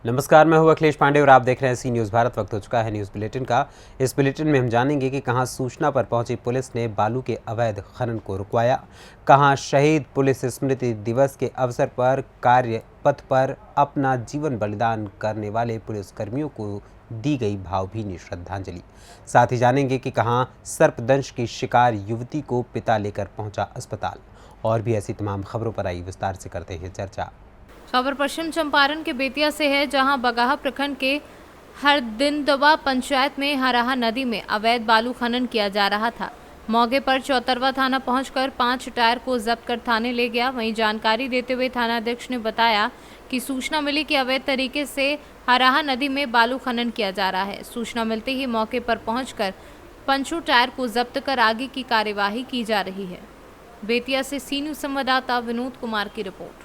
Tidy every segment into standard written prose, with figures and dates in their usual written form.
नमस्कार, मैं हूं अखिलेश पांडे और आप देख रहे हैं सी न्यूज़ भारत। वक्त हो चुका है न्यूज़ बुलेटिन का। इस बुलेटिन में हम जानेंगे कि कहां सूचना पर पहुंची पुलिस ने बालू के अवैध खनन को रुकवाया, कहां शहीद पुलिस स्मृति दिवस के अवसर पर कार्य पथ पर अपना जीवन बलिदान करने वाले पुलिसकर्मियों को दी गई भावभीनी श्रद्धांजलि। साथ ही जानेंगे कि कहां सर्पदंश की शिकार युवती को पिता लेकर पहुंचा अस्पताल। और भी ऐसी तमाम खबरों पर आई विस्तार से करते हैं चर्चा। खबर पश्चिम चंपारण के बेतिया से है, जहां बगाहा प्रखंड के हरदिंदवा पंचायत में हराहा नदी में अवैध बालू खनन किया जा रहा था। मौके पर चौतरवा थाना पहुंचकर 5 टायर को जब्त कर थाने ले गया। वहीं जानकारी देते हुए थानाध्यक्ष ने बताया कि सूचना मिली कि अवैध तरीके से हराहा नदी में बालू खनन किया जा रहा है। सूचना मिलते ही मौके पर पहुंचकर 5 टायर को जब्त कर आगे की कार्यवाही की जा रही है। बेतिया से सी न्यूज़ संवाददाता विनोद कुमार की रिपोर्ट।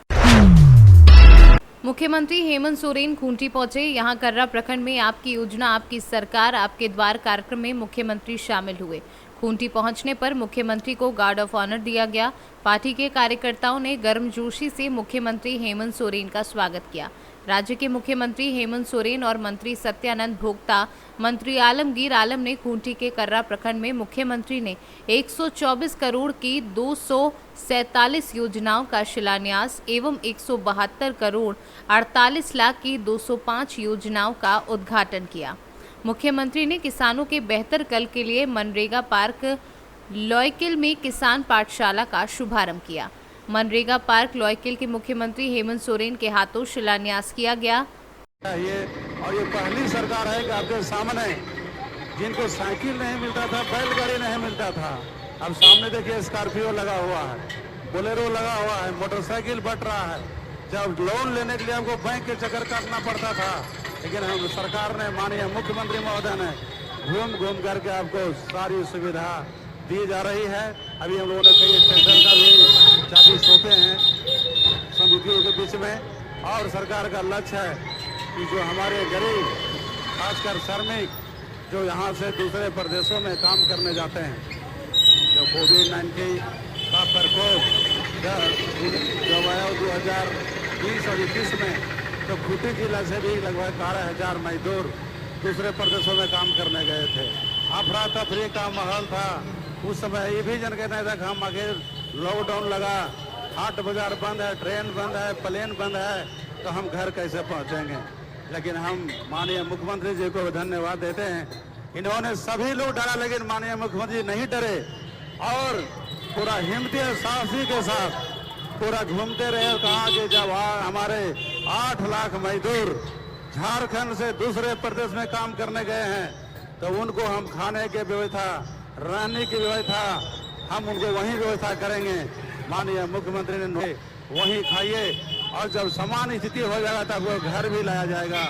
मुख्यमंत्री हेमंत सोरेन खूंटी पहुंचे। यहां कर्रा प्रखंड में आपकी योजना आपकी सरकार आपके द्वार कार्यक्रम में मुख्यमंत्री शामिल हुए। खूंटी पहुंचने पर मुख्यमंत्री को गार्ड ऑफ ऑनर दिया गया। पार्टी के कार्यकर्ताओं ने गर्मजोशी से मुख्यमंत्री हेमंत सोरेन का स्वागत किया। राज्य के मुख्यमंत्री हेमंत सोरेन और मंत्री सत्यानंद भोक्ता, मंत्री आलमगीर आलम ने खूंटी के कर्रा प्रखंड में मुख्यमंत्री ने 124 करोड़ की 247 योजनाओं का शिलान्यास एवं 172 करोड़ 48 लाख की 205 योजनाओं का उद्घाटन किया। मुख्यमंत्री ने किसानों के बेहतर कल के लिए मनरेगा पार्क लॉयकिल में किसान पाठशाला का शुभारंभ किया। मनरेगा पार्क लॉयकिल के मुख्यमंत्री हेमंत सोरेन के हाथों शिलान्यास किया गया। ये पहली सरकार है कि आपके सामने जिनको साइकिल नहीं मिलता था, बैलगाड़ी नहीं मिलता था, अब सामने देखिए स्कॉर्पियो लगा हुआ है, बोलेरो लगा हुआ है, मोटरसाइकिल बट रहा है। जब लोन लेने के लिए हमको बैंक के चक्कर काटना पड़ता था, लेकिन हम सरकार ने, माननीय मुख्यमंत्री महोदय ने घूम घूम करके आपको सारी सुविधा दी जा रही है। अभी हम लोगों ने कई स्टेशन का भी चाबी सौंपे हैं समितियों के बीच में। और सरकार का लक्ष्य है कि जो हमारे गरीब, खासकर श्रमिक जो यहाँ से दूसरे प्रदेशों में काम करने जाते हैं, जो कोविड-19 का प्रकोप जब आया 2020 और 21 में, तो खूंटी जिला से भी लगभग 12,000 मजदूर दूसरे प्रदेशों में काम करने गए थे। अफरा तफरी का माहौल था उस समय। ये भी जनगणना तक हम आखिर लॉकडाउन लगा, हाट बाजार बंद है, ट्रेन बंद है, प्लेन बंद है, तो हम घर कैसे पहुंचेंगे। लेकिन हम माननीय मुख्यमंत्री जी को धन्यवाद देते हैं। इन्होंने सभी लोग डरा, लेकिन माननीय मुख्यमंत्री नहीं डरे और पूरा हिम्मती साहसी के साथ पूरा घूमते रहे। कहा कि जब हमारे 8 लाख मजदूर झारखंड से दूसरे प्रदेश में काम करने गए हैं, तो उनको हम खाने की व्यवस्था, रहने की व्यवस्था, हम उनको वहीं व्यवस्था करेंगे। माननीय मुख्यमंत्री ने वहीं खाइए और जब समान स्थिति हो जाएगा तब वो घर भी लाया जाएगा।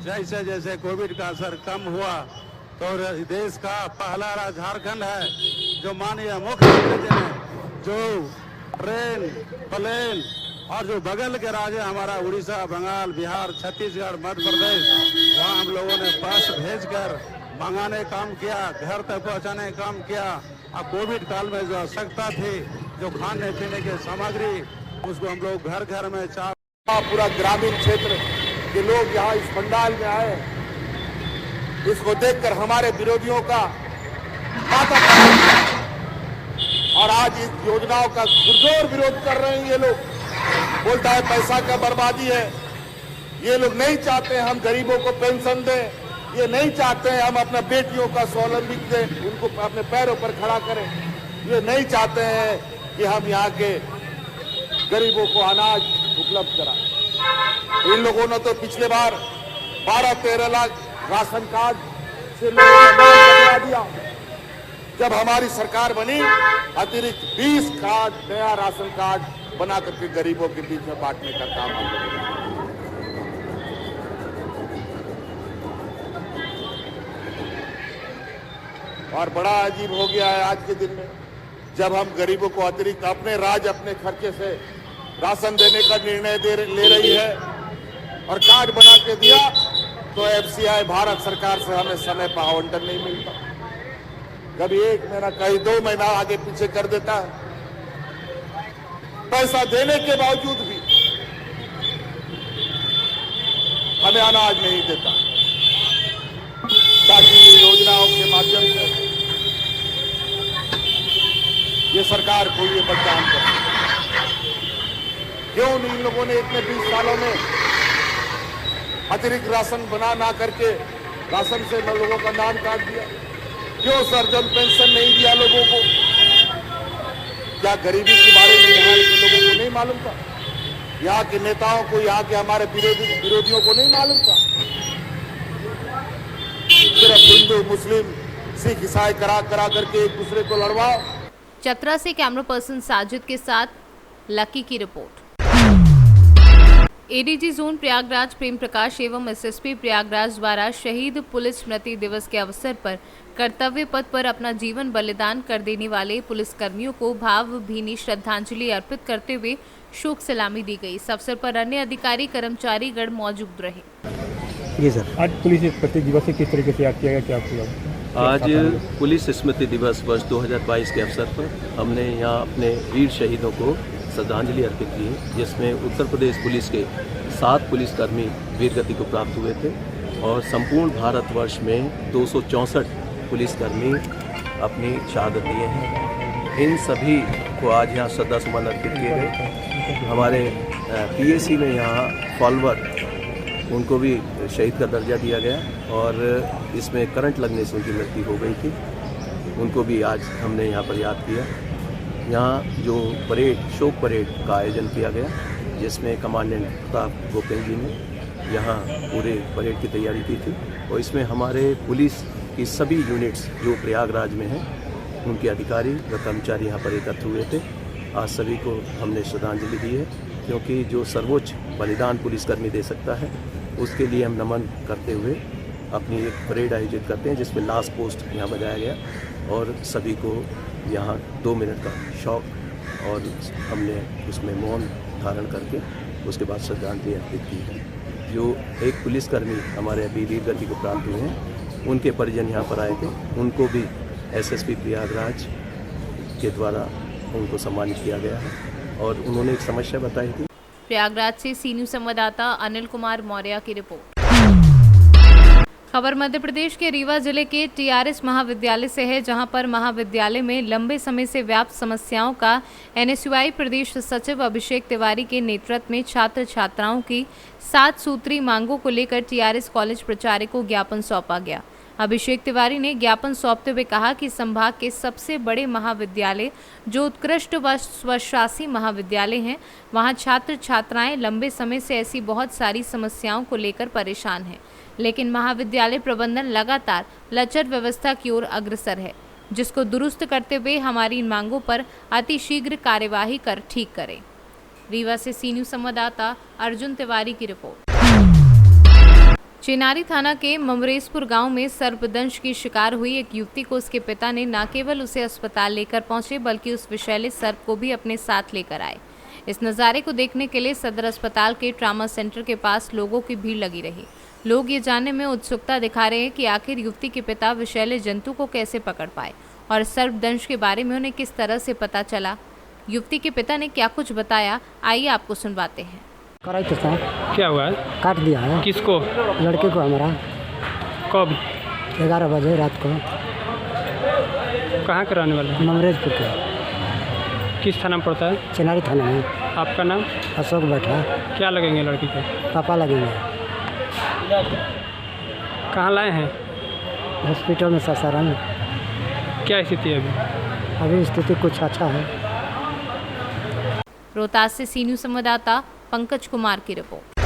जैसे जैसे कोविड का असर कम हुआ तो देश का पहला राज्य झारखंड है जो माननीय मुख्यमंत्री जी ने जो ट्रेन, प्लेन और जो बगल के राज्य हमारा उड़ीसा, बंगाल, बिहार, छत्तीसगढ़, मध्य प्रदेश, वहाँ हम लोगों ने बस भेजकर मंगाने काम किया, घर तक पहुंचाने काम किया। अब कोविड काल में जो आवश्यकता थी, जो खाने पीने की सामग्री, उसको हम लोग घर घर में पूरा ग्रामीण क्षेत्र के लोग यहाँ इस पंडाल में आए। इसको देखकर हमारे विरोधियों का माथा और आज इस योजनाओं का पुरजोर विरोध कर रहे हैं। ये लोग बोलता है पैसा का बर्बादी है। ये लोग नहीं चाहते हम गरीबों को पेंशन दें, ये नहीं चाहते हैं हम अपने बेटियों का स्वावलंबी दें, उनको अपने पैरों पर खड़ा करें। ये नहीं चाहते हैं कि हम यहाँ के गरीबों को अनाज उपलब्ध कराएं। इन लोगों ने तो पिछले बार 12-13 लाख राशन कार्ड से लोगों का नाम बदला दिया। जब हमारी सरकार बनी, अतिरिक्त 20 कार्ड, नया राशन कार्ड बना करके गरीबों के बीच में बांटने का काम हम लोगों ने। और बड़ा अजीब हो गया है आज के दिन में, जब हम गरीबों को अतिरिक्त अपने राज्य अपने खर्चे से राशन देने का निर्णय ले रही है और कार्ड बना के दिया, तो एफसीआई भारत सरकार से हमें समय पर आवंटन नहीं मिलता। कभी 1 महीना, कहीं 2 महीना आगे पीछे कर देता है। पैसा देने के बावजूद भी हमें अनाज नहीं देता, ताकि योजनाओं के माध्यम से ये सरकार को ये बदनाम कर सके। क्यों इन लोगों ने इतने 20 सालों में अतिरिक्त राशन बना ना करके राशन से लोगों का नाम काट दिया? क्यों सर्जन पेंशन नहीं दिया लोगों को? क्या गरीबी के बारे में यहाँ के लोगों को नहीं मालूम था? यहाँ के नेताओं को, यहाँ के हमारे विरोधियों को नहीं मालूम था? सिर्फ हिंदू, मुस्लिम, सिख, ईसाई करा करके एक दूसरे को लड़वाओ। चतरा से कैमरा पर्सन साजिद के साथ लकी की report. ADG zone Prayagraj Prem Prakash एवं एसएसपी प्रयागराज द्वारा शहीद पुलिस स्मृति दिवस के अवसर पर कर्तव्य पथ पर अपना जीवन बलिदान कर देने वाले पुलिस कर्मियों को भावभीनी श्रद्धांजलि अर्पित करते हुए शोक सलामी दी गई। इस अवसर पर अन्य अधिकारी कर्मचारी गण मौजूद रहे। जी सर, आज पुलिस स्मृति दिवस से किस तरीके से याद किया गया, क्या आपको? आज पुलिस स्मृति दिवस वर्ष 2022 के अवसर पर हमने यहाँ अपने वीर शहीदों को श्रद्धांजलि अर्पित की, जिसमें उत्तर प्रदेश पुलिस के 7 पुलिसकर्मी वीर गति को प्राप्त हुए थे और संपूर्ण भारतवर्ष में 264 पुलिसकर्मी अपनी शहादत दिए हैं। इन सभी को आज यहाँ श्रद्धा सुमन अर्पित किए गए। हमारे पीएसी में यहाँ फॉलोवर उनको भी शहीद का दर्जा दिया गया और इसमें करंट लगने से उनकी मृत्यु हो गई थी, उनको भी आज हमने यहाँ पर याद किया। यहाँ जो परेड, शोक परेड का आयोजन किया गया, जिसमें कमांडेंट प्रताप गोपेन जी ने यहाँ पूरे परेड की तैयारी की थी और इसमें हमारे पुलिस की सभी यूनिट्स जो प्रयागराज में हैं उनके अधिकारी व कर्मचारी यहाँ पर एकत्र हुए थे। आज सभी को हमने श्रद्धांजलि दी है, क्योंकि जो सर्वोच्च बलिदान पुलिसकर्मी दे सकता है उसके लिए हम नमन करते हुए अपनी एक परेड आयोजित करते हैं, जिसमें लास्ट पोस्ट यहाँ बजाया गया और सभी को यहाँ 2 मिनट का शौक और हमने उसमें मौन धारण करके उसके बाद श्रद्धांजलि अर्पित की है। जो एक पुलिसकर्मी हमारे अभी वीर गति को प्राप्त हुए हैं, उनके परिजन यहाँ पर आए थे, उनको भी एसएसपी प्रयागराज के द्वारा उनको सम्मानित किया गया है और उन्होंने एक समस्या बताई थी। प्रयागराज से सी न्यूज़ संवाददाता अनिल कुमार मौर्य की रिपोर्ट। खबर मध्य प्रदेश के रीवा जिले के टीआरएस महाविद्यालय से है, जहां पर महाविद्यालय में लंबे समय से व्याप्त समस्याओं का एनएसयूआई प्रदेश सचिव अभिषेक तिवारी के नेतृत्व में छात्र छात्राओं की 7 सूत्री मांगों को लेकर टीआरएस कॉलेज प्राचार्य को ज्ञापन सौंपा गया। अभिषेक तिवारी ने ज्ञापन सौंपते हुए कहा कि संभाग के सबसे बड़े महाविद्यालय जो उत्कृष्ट व स्वशासी महाविद्यालय हैं, वहां छात्र छात्राएं लंबे समय से ऐसी बहुत सारी समस्याओं को लेकर परेशान हैं, लेकिन महाविद्यालय प्रबंधन लगातार लचर व्यवस्था की ओर अग्रसर है, जिसको दुरुस्त करते हुए हमारी इन मांगों पर अतिशीघ्र कार्यवाही कर ठीक करें। रीवा से सी न्यूज़ संवाददाता अर्जुन तिवारी की रिपोर्ट। चिनारी थाना के ममरेजपुर गांव में सर्पदंश की शिकार हुई एक युवती को उसके पिता ने न केवल उसे अस्पताल लेकर पहुंचे, बल्कि उस विषैले सर्प को भी अपने साथ लेकर आए। इस नज़ारे को देखने के लिए सदर अस्पताल के ट्रामा सेंटर के पास लोगों की भीड़ लगी रही। लोग ये जानने में उत्सुकता दिखा रहे हैं कि आखिर युवती के पिता विषैले जंतु को कैसे पकड़ पाए और सर्पदंश के बारे में उन्हें किस तरह से पता चला। युवती के पिता ने क्या कुछ बताया, आइए आपको सुनवाते हैं। कराई तो था, क्या हुआ है? काट दिया है। किसको? लड़के को हमारा। कब? 11 बजे रात को। कहाँ के रहने वाले हैं? ममरेजपुर के। किस थाना में पड़ता है? चिनारी थाना में। आपका नाम? अशोक बैठा। क्या लगेंगे लड़की को? पापा लगेंगे। कहाँ लाए हैं? हॉस्पिटल में सासाराम में। क्या स्थिति है अभी? अभी स्थिति कुछ अच्छा है। रोहतास से सी न्यूज़ संवाददाता पंकज कुमार की report.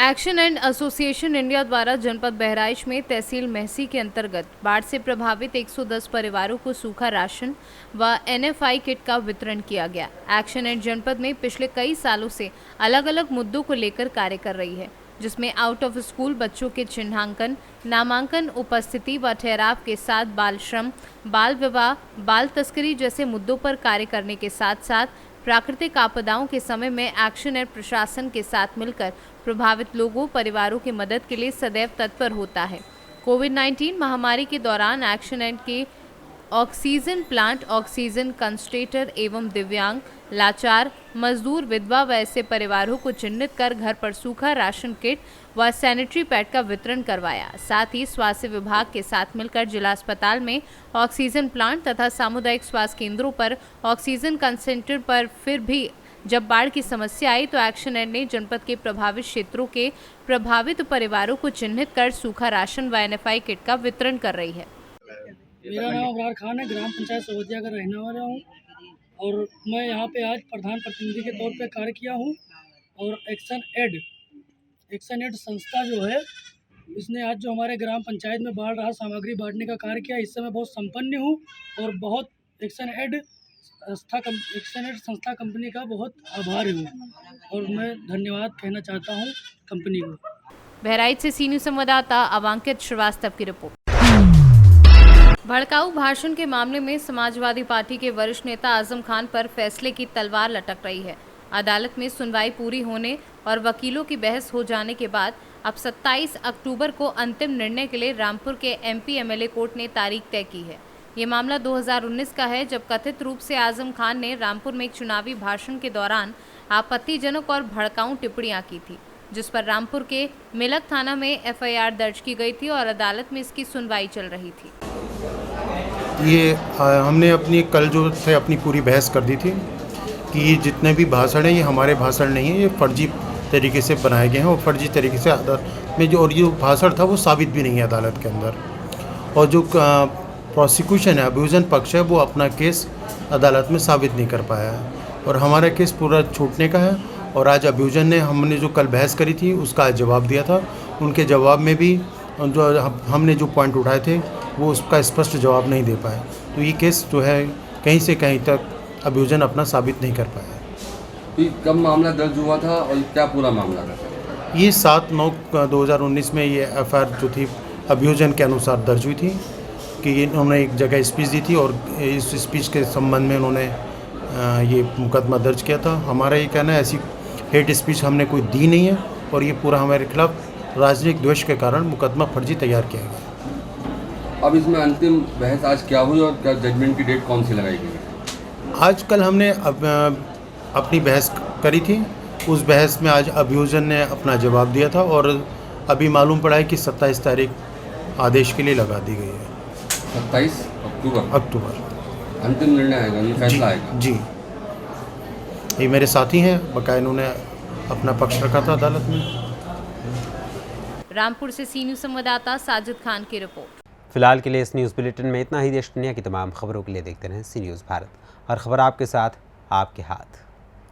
Action and association India द्वारा जनपद बहराइच में तहसील महसी के अंतर्गत बाढ़ से प्रभावित 110 परिवारों को सूखा राशन व एनएफआई किट का वितरण किया गया। एक्शन एंड जनपद में पिछले कई सालों से अलग अलग मुद्दों को लेकर कार्य कर रही है, जिसमें आउट ऑफ स्कूल बच्चों के चिन्हांकन, नामांकन, उपस्थिति व ठहराव के साथ बाल श्रम, बाल विवाह, बाल तस्करी जैसे मुद्दों पर कार्य करने के साथ साथ प्राकृतिक आपदाओं के समय में एक्शन एड प्रशासन के साथ मिलकर प्रभावित लोगों परिवारों की मदद के लिए सदैव तत्पर होता है। कोविड-19 महामारी के दौरान एक्शन एड के ऑक्सीजन प्लांट, ऑक्सीजन कंसंट्रेटर एवं दिव्यांग, लाचार, मजदूर, विधवा व ऐसे परिवारों को चिन्हित कर घर पर सूखा राशन किट व सैनिटरी पैड का वितरण करवाया। साथ ही स्वास्थ्य विभाग के साथ मिलकर जिला अस्पताल में ऑक्सीजन प्लांट तथा सामुदायिक स्वास्थ्य केंद्रों पर ऑक्सीजन कंसंट्रेटर पर फिर भी जब बाढ़ की समस्या आई तो एक्शन एड ने जनपद के प्रभावित क्षेत्रों के प्रभावित परिवारों को चिन्हित कर सूखा राशन व NFI किट का वितरण कर रही है। मेरा नाम अबरार खान है, ग्राम पंचायत सोवतिया का रहने वाला हूँ और मैं यहाँ पे आज प्रधान प्रतिनिधि के तौर पे कार्य किया हूँ। और एक्शन एड संस्था जो है इसने आज जो हमारे ग्राम पंचायत में बाढ़ राहत सामग्री बांटने का कार्य किया, इससे मैं बहुत संपन्न हूँ और बहुत एक्शन एड संस्था कंपनी का बहुत आभारी हूँ और मैं धन्यवाद कहना चाहता हूँ कंपनी को। बहराइच से सी न्यूज़ संवाददाता अवांकित श्रीवास्तव की रिपोर्ट। भड़काऊ भाषण के मामले में समाजवादी पार्टी के वरिष्ठ नेता आजम खान पर फैसले की तलवार लटक रही है। अदालत में सुनवाई पूरी होने और वकीलों की बहस हो जाने के बाद अब 27 अक्टूबर को अंतिम निर्णय के लिए रामपुर के MP MLA कोर्ट ने तारीख तय की है। ये मामला 2019 का है, जब कथित रूप से आजम खान ने रामपुर में एक चुनावी भाषण के दौरान आपत्तिजनक और भड़काऊ टिप्पणियां की थी, जिस पर रामपुर के मिलक थाना में FIR दर्ज की गई थी और अदालत में इसकी सुनवाई चल रही थी। ये हमने कल जो थे अपनी पूरी बहस कर दी थी कि ये जितने भी भाषण हैं ये हमारे भाषण नहीं है, ये फर्जी तरीके से बनाए गए हैं और फर्जी तरीके से अदालत में जो भाषण था वो साबित भी नहीं है अदालत के अंदर। और जो प्रोसिक्यूशन है, अभियोजन पक्ष है, वो अपना केस अदालत में साबित नहीं कर पाया है और हमारा केस पूरा छूटने का है। और आज अभियोजन ने हमने जो कल बहस करी थी उसका आज जवाब दिया था, उनके जवाब में भी जो हमने जो पॉइंट उठाए थे वो उसका स्पष्ट जवाब नहीं दे पाए। तो ये केस जो है कहीं से कहीं तक अभियोजन अपना साबित नहीं कर पाया। तो कब मामला दर्ज हुआ था और क्या पूरा मामला था? ये 7/9/2019 में ये FIR जो थी अभियोजन के अनुसार दर्ज हुई थी कि इन्होंने एक जगह स्पीच दी थी और इस स्पीच के संबंध में उन्होंने ये मुकदमा दर्ज किया था। हमारा ये कहना है ऐसी हेट स्पीच हमने कोई दी नहीं है और ये पूरा हमारे खिलाफ राजनीतिक द्वेष के कारण मुकदमा फर्जी तैयार किया गया। अब इसमें अंतिम बहस आज क्या हुई और क्या जजमेंट की डेट कौन सी लगाई गई? आज कल हमने अपनी बहस करी थी, उस बहस में आज अभियोजन ने अपना जवाब दिया था और अभी मालूम पड़ा है कि 27 तारीख आदेश के लिए लगा दी गई है। 27 अक्टूबर अंतिम निर्णय आएगा, फैसला आएगा। जी, ये मेरे साथी हैं, बकाया इन्होंने अपना पक्ष रखा था अदालत में। रामपुर से सी न्यूज़ संवाददाता साजिद खान की रिपोर्ट। फिलहाल के लिए इस न्यूज़ बुलेटिन में इतना ही। देश दुनिया की तमाम खबरों के लिए देखते रहें सी न्यूज़ भारत, और खबर आपके साथ, आपके हाथ।